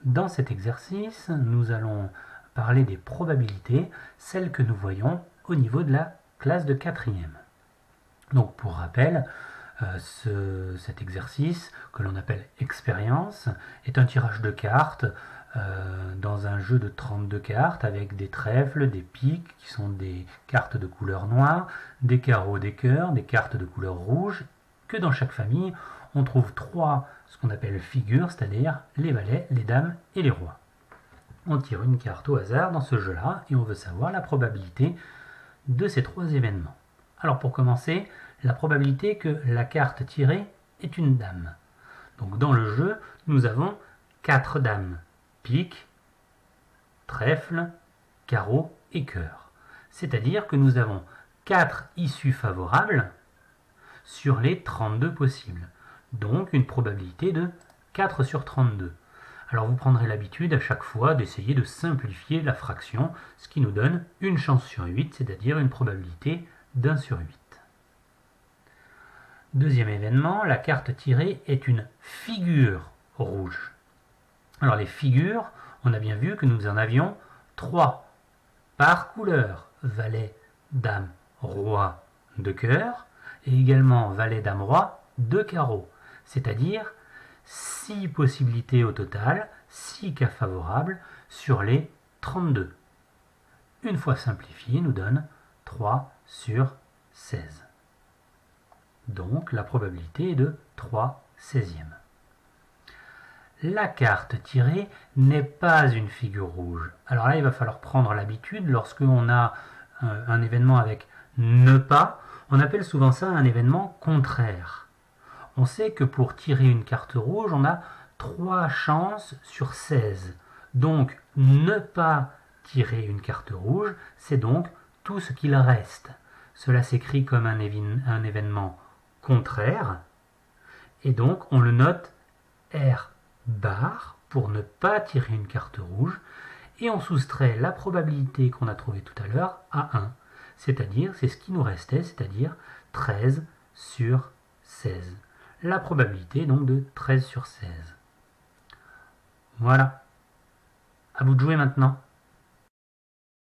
Dans cet exercice, nous allons parler des probabilités, celles que nous voyons au niveau de la classe de 4e. Donc pour rappel, cet exercice, que l'on appelle expérience, est un tirage de cartes dans un jeu de 32 cartes avec des trèfles, des piques qui sont des cartes de couleur noire, des carreaux, des cœurs, des cartes de couleur rouge, que dans chaque famille on trouve 3 ce qu'on appelle figures, c'est-à-dire les valets, les dames et les rois. On tire une carte au hasard dans ce jeu-là et on veut savoir la probabilité de ces 3 événements. Alors pour commencer, la probabilité que la carte tirée est une dame. Donc dans le jeu, nous avons 4 dames, pique, trèfle, carreau et cœur. C'est-à-dire que nous avons 4 issues favorables sur les 32 possibles. Donc une probabilité de 4 sur 32. Alors vous prendrez l'habitude à chaque fois d'essayer de simplifier la fraction, ce qui nous donne une chance sur 8, c'est-à-dire une probabilité d'1 sur 8. Deuxième événement, la carte tirée est une figure rouge. Alors les figures, on a bien vu que nous en avions 3 par couleur, valet, dame, roi de cœur, et également valet, dame, roi de carreau, c'est-à-dire 6 possibilités au total, 6 cas favorables sur les 32. Une fois simplifié, nous donne 3 sur 16. Donc la probabilité est de 3/16. La carte tirée n'est pas une figure rouge. Alors là, il va falloir prendre l'habitude, lorsqu'on a un événement avec ne pas, on appelle souvent ça un événement contraire. On sait que pour tirer une carte rouge, on a 3 chances sur 16. Donc ne pas tirer une carte rouge, c'est donc tout ce qu'il reste. Cela s'écrit comme un événement contraire, et donc on le note R bar pour ne pas tirer une carte rouge, et on soustrait la probabilité qu'on a trouvée tout à l'heure à 1, c'est-à-dire, c'est ce qui nous restait, c'est-à-dire 13 sur 16. La probabilité est donc de 13 sur 16. Voilà. À vous de jouer maintenant.